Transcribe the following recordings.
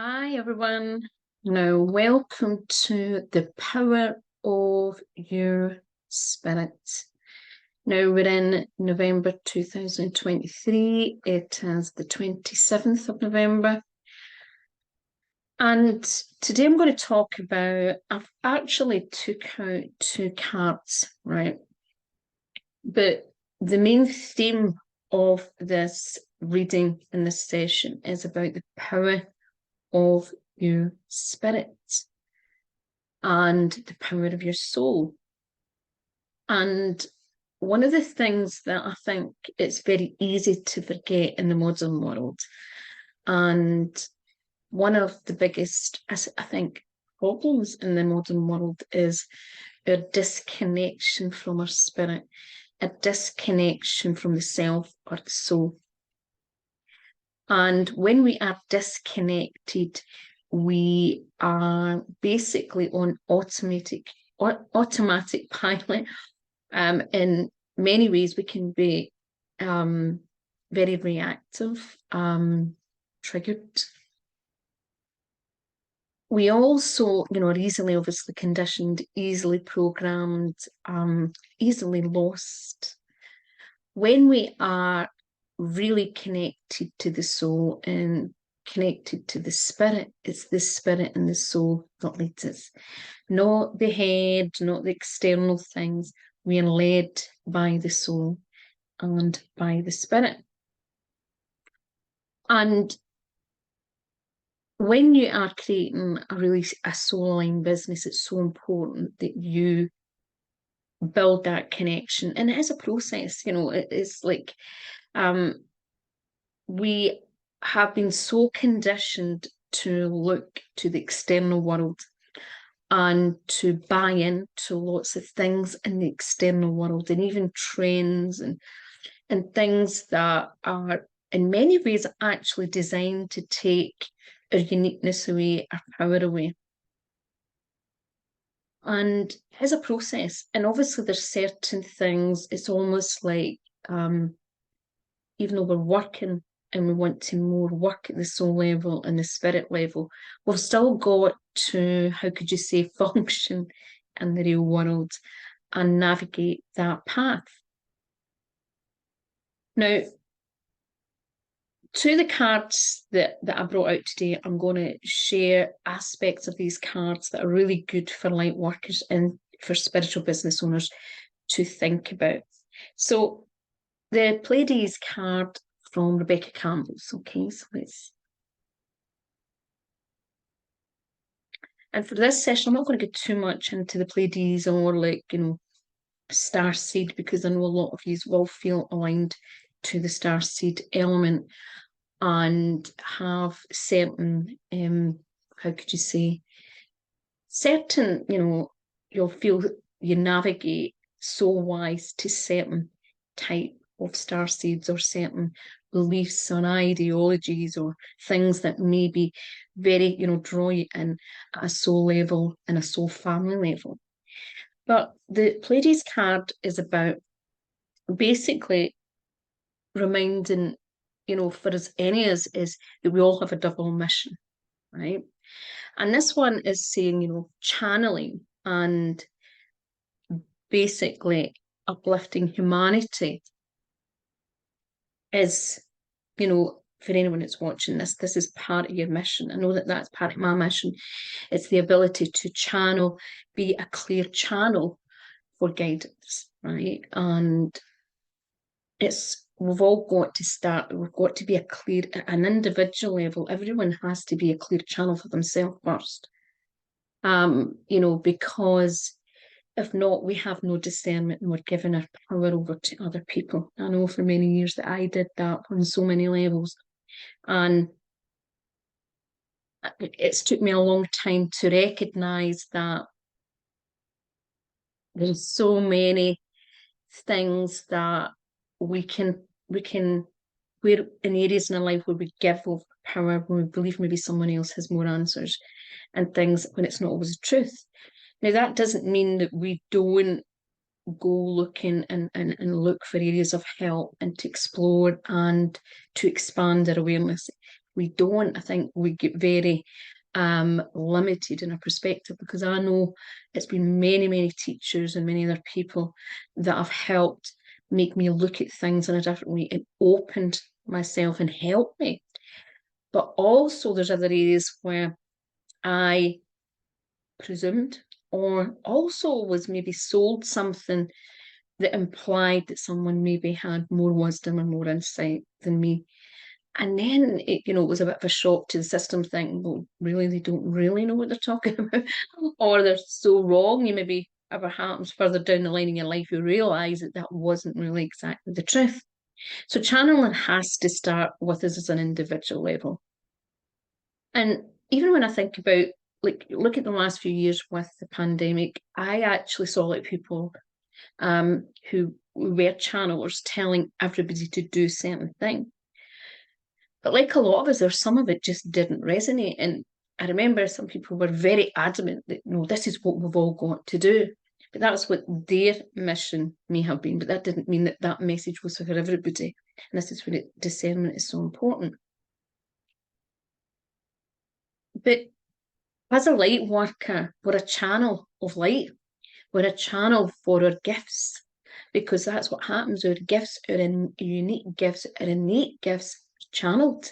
Hi everyone. Now, welcome to the power of your spirit. Now, we're in November 2023. It is the 27th of November. And today I'm going to talk about, I've actually took out two cards, right? But the main theme of this reading in this session is about the power of your spirit and the power of your soul. And one of the things that I think it's very easy to forget in the modern world, and one of the biggest, I think, problems in the modern world is our disconnection from our spirit, a disconnection from the self or the soul. And when we are disconnected, we are basically on automatic pilot. In many ways, we can be very reactive, triggered. We also, are easily, obviously, conditioned, easily programmed, easily lost. When we are really connected to the soul and connected to the spirit, it's the spirit and the soul that leads us, not the head, not the external things. We are led by the soul and by the spirit. And when you are creating a soul-aligned business, it's so important that you build that connection. And it is a process, it's like we have been so conditioned to look to the external world and to buy into lots of things in the external world, and even trends and things that are in many ways actually designed to take our uniqueness away, our power away. And it's a process. And obviously there's certain things, it's almost like even though we're working and we want to more work at the soul level and the spirit level, we've still got to, how could you say, function in the real world and navigate that path. Now, to the cards that I brought out today, I'm going to share aspects of these cards that are really good for light workers and for spiritual business owners to think about. So the Pleiades card from Rebecca Campbell's. Okay, so let's. And for this session, I'm not going to get too much into the Pleiades or star seed, because I know a lot of you will feel aligned to the star seed element and have certain, how could you say, certain, you'll feel you navigate soul-wise to certain type of star seeds or certain beliefs or ideologies or things that maybe very, draw you in at a soul level and a soul family level. But the Pleiades card is about basically reminding, for us, any us, is that we all have a double mission, right? And this one is saying, channeling and basically uplifting humanity is, for anyone that's watching this is part of your mission. I know that that's part of my mission. It's the ability to channel, be a clear channel for guidance, right? And we've all got to start, we've got to be an individual level, everyone has to be a clear channel for themselves first. Because if not, we have no discernment and we're giving our power over to other people. I know for many years that I did that on so many levels. And it's took me a long time to recognise that there's so many things that we can we're in areas in our life where we give over power, when we believe maybe someone else has more answers and things, when it's not always the truth. Now, that doesn't mean that we don't go looking and look for areas of help and to explore and to expand our awareness. we don't, I think we get very limited in our perspective, because I know it's been many, many teachers and many other people that have helped make me look at things in a different way and opened myself and helped me. But also there's other areas where I presumed, or also was maybe sold something that implied that someone maybe had more wisdom and more insight than me. And then it was a bit of a shock to the system, thinking, well, really, they don't really know what they're talking about, or they're so wrong. You maybe ever happens further down the line in your life, you realise that that wasn't really exactly the truth. So channeling has to start with us as an individual level. And even when I think about, like, look at the last few years with the pandemic, I actually saw like people who were channelers telling everybody to do certain things. But like a lot of us, there's some of it just didn't resonate. And I remember some people were very adamant that, no, this is what we've all got to do. But that's what their mission may have been. But that didn't mean that that message was for everybody. And this is where discernment is so important. But as a light worker, we're a channel of light. We're a channel for our gifts, because that's what happens. Our gifts, our unique gifts, our innate gifts, channeled,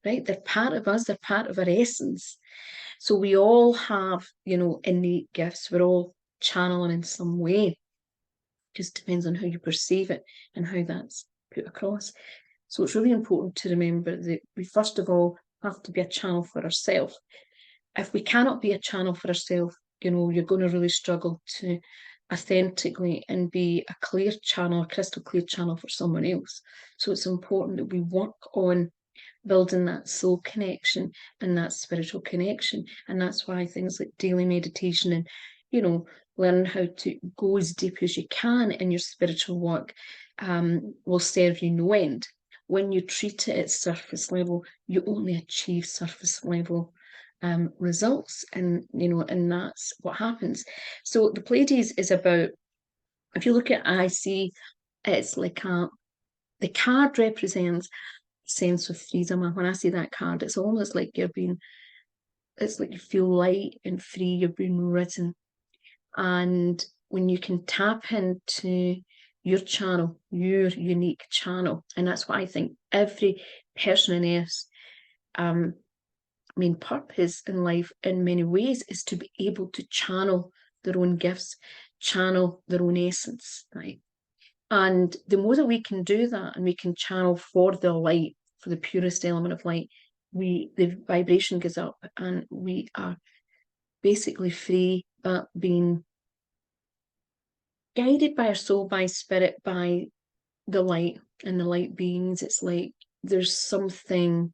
right? They're part of us. They're part of our essence. So we all have, innate gifts. We're all channeling in some way. Just depends on how you perceive it and how that's put across. So it's really important to remember that we first of all have to be a channel for ourselves. If we cannot be a channel for ourselves, you're going to really struggle to authentically and be a clear channel, a crystal clear channel for someone else. So it's important that we work on building that soul connection and that spiritual connection. And that's why things like daily meditation and, learn how to go as deep as you can in your spiritual work will serve you no end. When you treat it at surface level, you only achieve surface level results, and that's what happens. So the Pleiades is about, if you look at IC, it's like the card represents sense of freedom. And when I see that card, it's almost like it's like you feel light and free, you're being risen. And when you can tap into your channel, your unique channel, and that's what I think every person on earth's main purpose in life in many ways is to be able to channel their own gifts, channel their own essence, right? And the more that we can do that, and we can channel for the light, for the purest element of light, the vibration goes up, and we are basically free, but being guided by our soul, by spirit, by the light and the light beings. It's like there's something,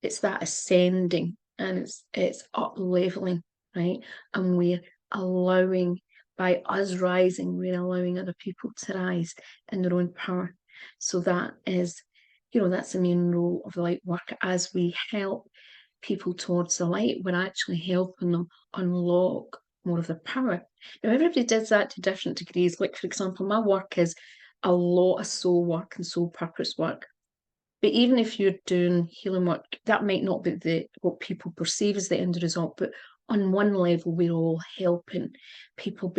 it's that ascending, and it's up leveling, right? And we're allowing, by us rising, we're allowing other people to rise in their own power. So that is, that's the main role of the light work. As we help people towards the light, we're actually helping them unlock more of their power. Now, everybody does that to different degrees. Like, for example, my work is a lot of soul work and soul purpose work. But even if you're doing healing work, that might not be what people perceive as the end result. But on one level, we're all helping people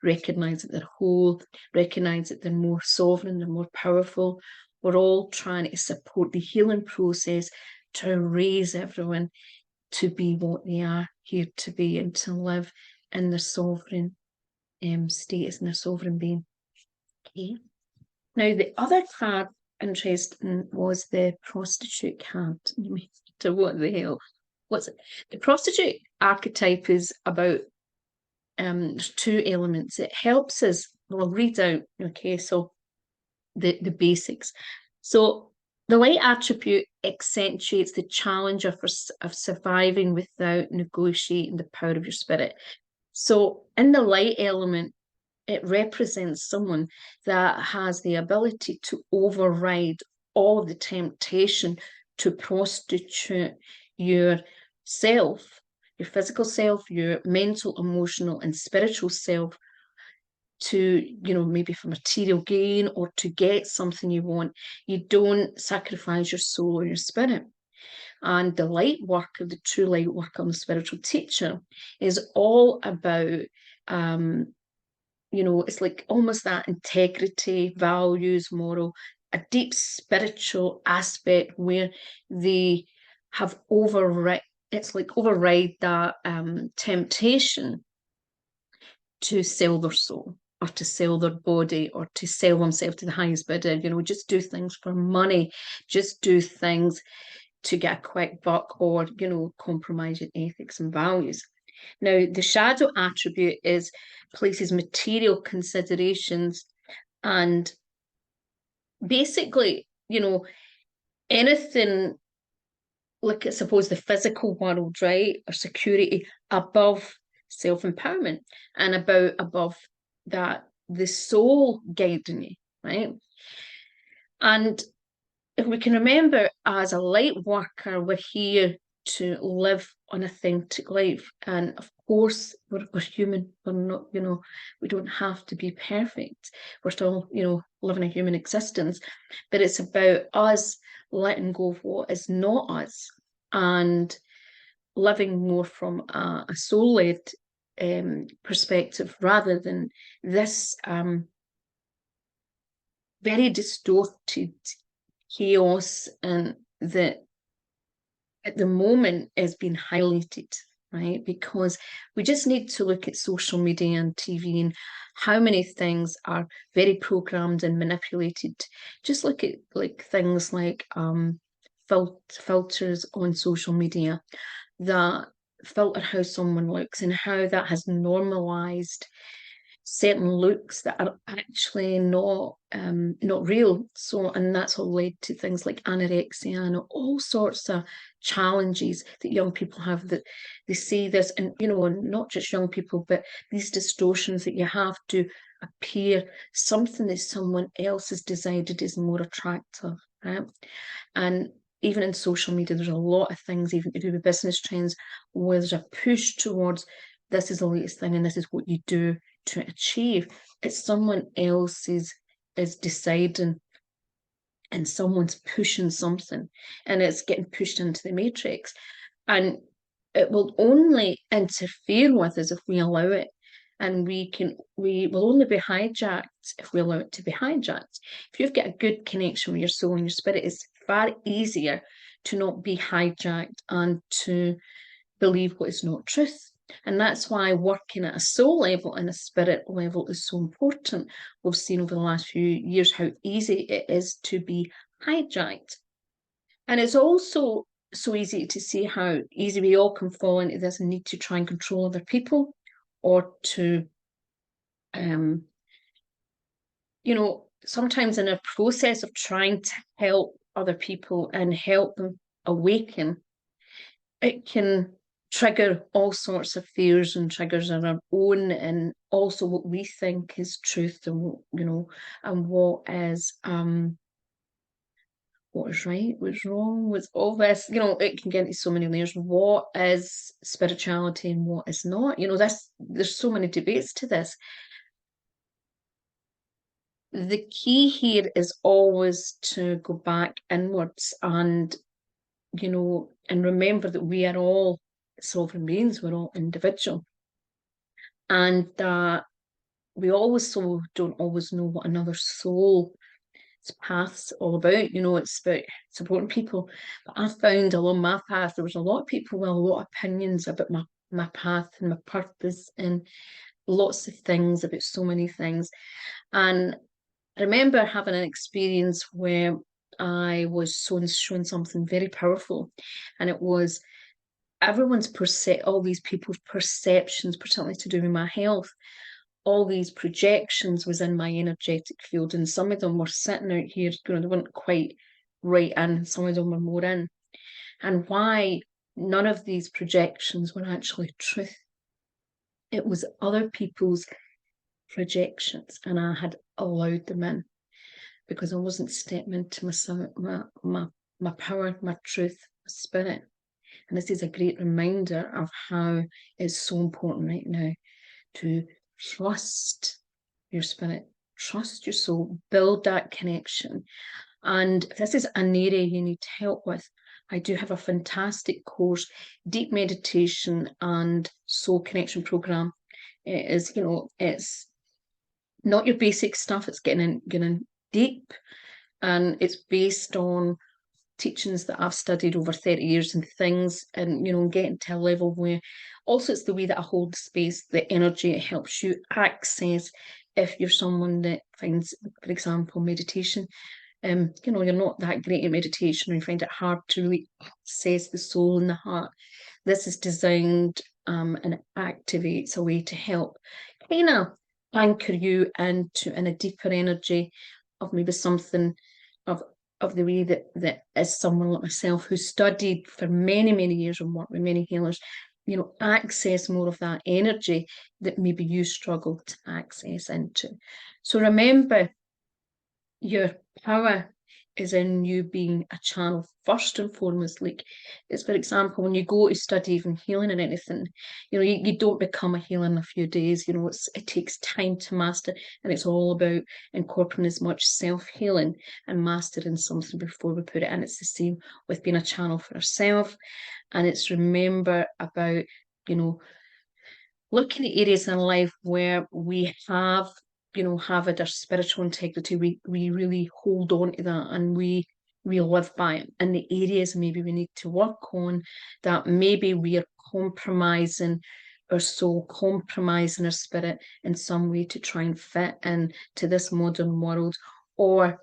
recognize that they're whole, recognize that they're more sovereign, they're more powerful. We're all trying to support the healing process to raise everyone to be what they are here to be, and to live in their sovereign status and their sovereign being. Okay. Now, the other card interesting was the prostitute card. You may to what the hell? What's it? The prostitute archetype is about there's two elements. It helps us, well, I'll read out, okay, so the basics. So the light attribute accentuates the challenge of surviving without negotiating the power of your spirit. So in the light element, it represents someone that has the ability to override all the temptation to prostitute yourself, your physical self, your mental, emotional, and spiritual self, to, maybe for material gain or to get something you want. You don't sacrifice your soul or your spirit. And the light work of the true light work on the spiritual teacher is all about, it's like almost that integrity, values, moral, a deep spiritual aspect where they have override that temptation to sell their soul or to sell their body or to sell themselves to the highest bidder, just do things for money, just do things to get a quick buck or, compromise your ethics and values. Now, the shadow attribute places material considerations and basically, anything like, I suppose, the physical world, right, or security above self-empowerment and above that, the soul guiding you, right? And if we can remember, as a light worker, we're here to live an authentic life. And of course, we're human. We're not, we don't have to be perfect. We're still, living a human existence. But it's about us letting go of what is not us and living more from a soul-led perspective rather than this very distorted chaos and that at the moment is being highlighted, right? Because we just need to look at social media and TV and how many things are very programmed and manipulated. Just look at like things like filters on social media that filter how someone looks and how that has normalized certain looks that are actually not real. So, and that's all led to things like anorexia and all sorts of challenges that young people have, that they see this, and not just young people, but these distortions that you have to appear something that someone else has decided is more attractive, right? And even in social media, there's a lot of things, even to do with business trends, where there's a push towards this is the latest thing and this is what you do to achieve. It's someone else's is deciding and someone's pushing something and it's getting pushed into the matrix. And it will only interfere with us if we allow it. And we will only be hijacked if we allow it to be hijacked. If you've got a good connection with your soul and your spirit, it's far easier to not be hijacked and to believe what is not truth. And that's why working at a soul level and a spirit level is so important. We've seen over the last few years how easy it is to be hijacked. And it's also so easy to see how easy we all can fall into this need to try and control other people or to, sometimes in a process of trying to help other people and help them awaken, it can trigger all sorts of fears and triggers of our own, and also what we think is truth, and and what is right, what's wrong, what's all this. It can get into so many layers. What is spirituality and what is not? There's so many debates to this. The key here is always to go back inwards and remember that we are all sovereign beings, we're all individual, and that we don't always know what another soul's path's all about. It's about supporting people. But I found along my path, there was a lot of people with a lot of opinions about my path and my purpose and lots of things about so many things. And I remember having an experience where I was shown something very powerful, and it was all these people's perceptions, particularly to do with my health, all these projections was in my energetic field, and some of them were sitting out here, they weren't quite right in, some of them were more in. And why none of these projections were actually truth. It was other people's projections, and I had allowed them in because I wasn't stepping into my power, my truth, my spirit. And this is a great reminder of how it's so important right now to trust your spirit, trust your soul, build that connection. And if this is an area you need help with, I do have a fantastic course, deep meditation and soul connection program. It is, it's not your basic stuff. It's getting deep, and it's based on teachings that I've studied over 30 years and things, and getting to a level where also it's the way that I hold the space, the energy. It helps you access if you're someone that finds, for example, meditation. You're not that great at meditation, or you find it hard to really access the soul and the heart. This is designed and it activates a way to help kind of anchor you into in a deeper energy of maybe something of the way that as someone like myself who studied for many, many years and worked with many healers, access more of that energy that maybe you struggle to access into. So remember, your power is in you being a channel first and foremost. Like, it's, for example, when you go to study even healing or anything, you don't become a healer in a few days. It takes time to master, and it's all about incorporating as much self-healing and mastering something before we put it in. It's the same with being a channel for ourselves, and it's remember about looking at areas in life where we have our spiritual integrity. We really hold on to that, and we live by it. And the areas maybe we need to work on, that maybe we are compromising our soul, compromising our spirit in some way to try and fit in to this modern world, or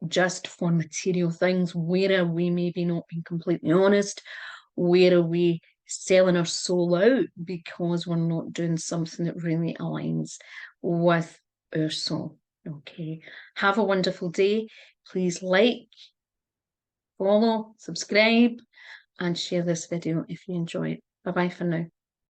just for material things. Where are we maybe not being completely honest? Where are we selling our soul out because we're not doing something that really aligns with our soul? Okay. Have a wonderful day. Please like, follow, subscribe, and share this video if you enjoy it. Bye-bye for now.